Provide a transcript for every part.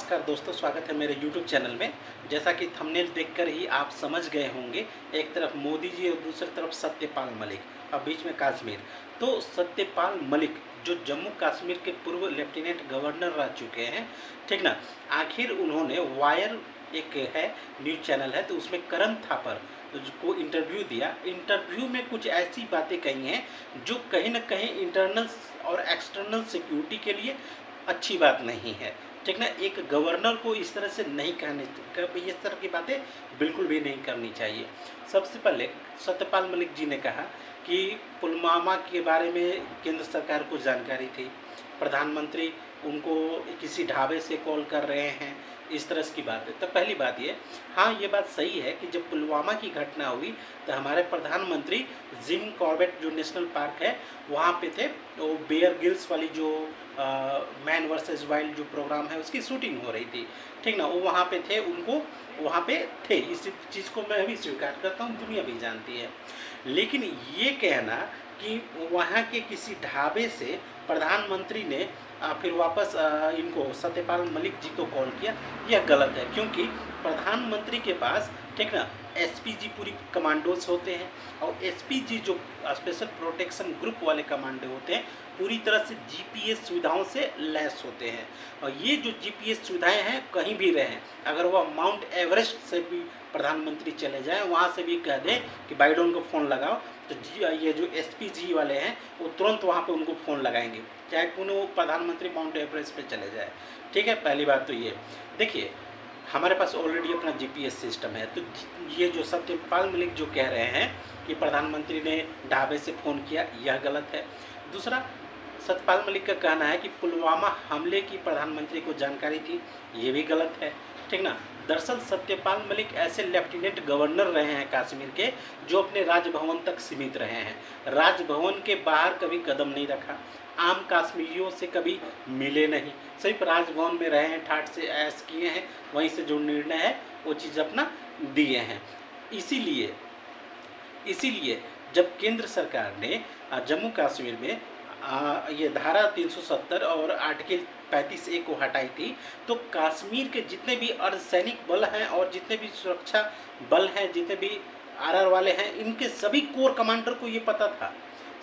नमस्कार दोस्तों, स्वागत है मेरे YouTube चैनल में। जैसा कि थंबनेल देखकर ही आप समझ गए होंगे, एक तरफ मोदी जी और दूसरी तरफ सत्यपाल मलिक और बीच में कश्मीर। तो सत्यपाल मलिक जो जम्मू कश्मीर के पूर्व लेफ्टिनेंट गवर्नर रह चुके हैं, ठीक ना। आखिर उन्होंने वायर एक है न्यूज़ चैनल है, तो उसमें करण थापर को इंटरव्यू दिया। इंटरव्यू में कुछ ऐसी बातें कही हैं जो कहीं ना कहीं इंटरनल और एक्सटर्नल सिक्योरिटी के लिए अच्छी बात नहीं है, ठीक ना। एक गवर्नर को इस तरह से नहीं कहने, इस तरह की बातें बिल्कुल भी नहीं करनी चाहिए। सबसे पहले सत्यपाल मलिक जी ने कहा कि पुलवामा के बारे में केंद्र सरकार को जानकारी थी, प्रधानमंत्री उनको किसी ढाबे से कॉल कर रहे हैं, इस तरह की बात है। तो पहली बात ये, हाँ ये बात सही है कि जब पुलवामा की घटना हुई तो हमारे प्रधानमंत्री जिम कॉर्बेट जो नेशनल पार्क है वहाँ पे थे। वो बेयर गिल्स वाली जो मैन वर्सेस वाइल्ड जो प्रोग्राम है उसकी शूटिंग हो रही थी, ठीक ना। वो वहाँ पे थे, उनको वहाँ पे थे। इस चीज़ को मैं भी स्वीकार करता हूँ, दुनिया भी जानती है। लेकिन ये कहना कि वहाँ के किसी ढाबे से प्रधानमंत्री ने फिर वापस इनको सत्यपाल मलिक जी को कॉल किया, यह गलत है। क्योंकि प्रधानमंत्री के पास, ठीक ना, एसपीजी पूरी कमांडोज होते हैं, और एसपीजी जो स्पेशल प्रोटेक्शन ग्रुप वाले कमांडो होते हैं पूरी तरह से जीपीएस सुविधाओं से लैस होते हैं। और ये जो जीपीएस सुविधाएं हैं कहीं भी रहें, अगर वह माउंट एवरेस्ट से भी प्रधानमंत्री चले जाएं, वहाँ से भी कह दें कि बाइडोन को फ़ोन लगाओ, तो ये जो एसपीजी वाले हैं वो तुरंत वहाँ पे उनको फ़ोन लगाएंगे, चाहे कोनो प्रधानमंत्री माउंट एवरेस्ट पे चले जाए, ठीक है। पहली बात तो ये देखिए, हमारे पास ऑलरेडी अपना जीपीएस सिस्टम है। तो ये जो सत्यपाल मलिक जो कह रहे हैं कि प्रधानमंत्री ने ढाबे से फ़ोन किया, यह गलत है। दूसरा, सत्यपाल मलिक का कहना है कि पुलवामा हमले की प्रधानमंत्री को जानकारी थी, ये भी गलत है, ठीक ना। दरअसल सत्यपाल मलिक ऐसे लेफ्टिनेंट गवर्नर रहे हैं कश्मीर के जो अपने राजभवन तक सीमित रहे हैं, राजभवन के बाहर कभी कदम नहीं रखा, आम कश्मीरियों से कभी मिले नहीं, सिर्फ राजभवन में रहे हैं, ठाट से ऐश किए हैं, वहीं से जो निर्णय है वो चीज़ अपना दिए हैं। इसीलिए इसीलिए जब केंद्र सरकार ने जम्मू कश्मीर में ये धारा 370 और आर्टिकल 35A को हटाई थी, तो कश्मीर के जितने भी अर्धसैनिक बल हैं और जितने भी सुरक्षा बल हैं, जितने भी आरआर वाले हैं, इनके सभी कोर कमांडर को ये पता था।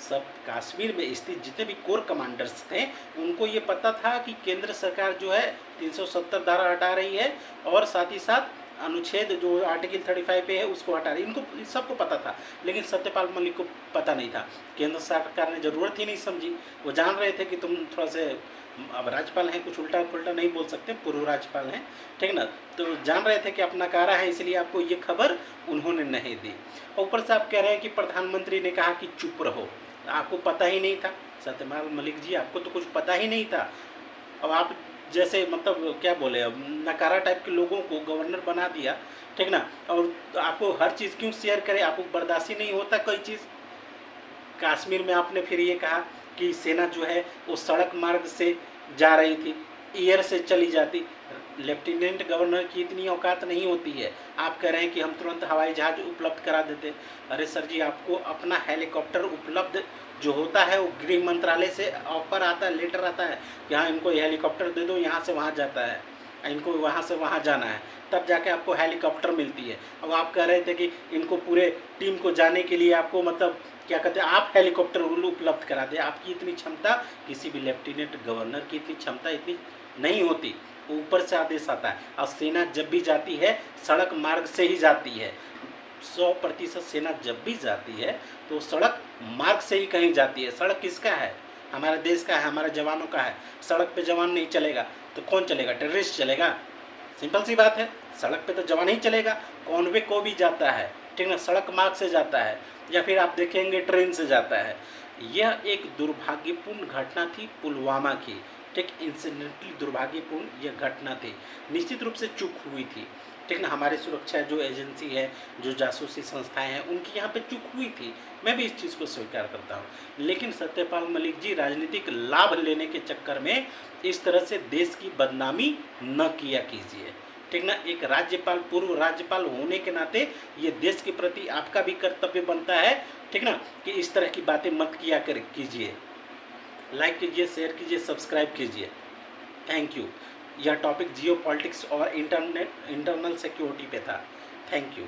सब कश्मीर में स्थित जितने भी कोर कमांडर्स थे उनको ये पता था कि केंद्र सरकार जो है 370 धारा हटा रही है, और साथ ही साथ अनुच्छेद जो आर्टिकल 35 पे है उसको हटा रही है। इनको सबको पता था, लेकिन सत्यपाल मलिक को पता नहीं था। केंद्र सरकार ने ज़रूरत ही नहीं समझी। वो जान रहे थे कि तुम थोड़ा से, अब राज्यपाल हैं, कुछ उल्टा पुल्टा नहीं बोल सकते, पूर्व राज्यपाल हैं, ठीक ना। तो जान रहे थे कि अपना कारा है, इसलिए आपको ये खबर उन्होंने नहीं दी। ऊपर से आप कह रहे हैं कि प्रधानमंत्री ने कहा कि चुप रहो, आपको पता ही नहीं था। सत्यपाल मलिक जी, आपको तो कुछ पता ही नहीं था। अब आप जैसे मतलब क्या बोले, अब नकारा टाइप के लोगों को गवर्नर बना दिया, ठीक ना। और आपको हर चीज़ क्यों शेयर करें, आपको बर्दाश्त ही नहीं होता कोई चीज़। कश्मीर में आपने फिर ये कहा कि सेना जो है वो सड़क मार्ग से जा रही थी, एयर से चली जाती। लेफ्टिनेंट गवर्नर की इतनी औकात नहीं होती है, आप कह रहे हैं कि हम तुरंत हवाई जहाज उपलब्ध करा देते। अरे सर जी, आपको अपना हेलीकॉप्टर उपलब्ध जो होता है वो गृह मंत्रालय से ऑफर आता है, लेटर आता है कि हाँ इनको हेलीकॉप्टर दे दो, यहाँ से वहाँ जाता है, इनको वहाँ से वहाँ जाना है, तब जाके आपको हेलीकॉप्टर मिलती है। अब आप कह रहे थे कि इनको पूरे टीम को जाने के लिए आपको मतलब क्या कहते हैं, आप हेलीकॉप्टर उपलब्ध करा दें। आपकी इतनी क्षमता, किसी भी लेफ्टिनेंट गवर्नर की इतनी क्षमता इतनी नहीं होती, ऊपर से आदेश आता है। और सेना जब भी जाती है सड़क मार्ग से ही जाती है, 100% सेना जब भी जाती है तो सड़क मार्ग से ही कहीं जाती है। सड़क किसका है? हमारे देश का है, हमारे जवानों का है। सड़क पे जवान नहीं चलेगा तो कौन चलेगा? टेररिस्ट चलेगा। सिंपल सी बात है, सड़क पे तो जवान ही चलेगा। कॉन्वे को भी जाता है, ठीक ना, सड़क मार्ग से जाता है, या फिर आप देखेंगे ट्रेन से जाता है। यह एक दुर्भाग्यपूर्ण घटना थी पुलवामा की, ठीक, इंसिडेंटली दुर्भाग्यपूर्ण यह घटना थी, निश्चित रूप से चूक हुई थी, ठीक ना। हमारी सुरक्षा जो एजेंसी है, जो जासूसी संस्थाएं हैं, उनकी यहाँ पे चूक हुई थी, मैं भी इस चीज़ को स्वीकार करता हूँ। लेकिन सत्यपाल मलिक जी, राजनीतिक लाभ लेने के चक्कर में इस तरह से देश की बदनामी न किया कीजिए, ठीक ना। एक राज्यपाल, पूर्व राज्यपाल होने के नाते ये देश के प्रति आपका भी कर्तव्य बनता है, ठीक ना, कि इस तरह की बातें मत किया कीजिए। लाइक कीजिए, शेयर कीजिए, सब्सक्राइब कीजिए। Thank you. यह टॉपिक जियो पॉलिटिक्स और इंटरनल सिक्योरिटी पे था। Thank you.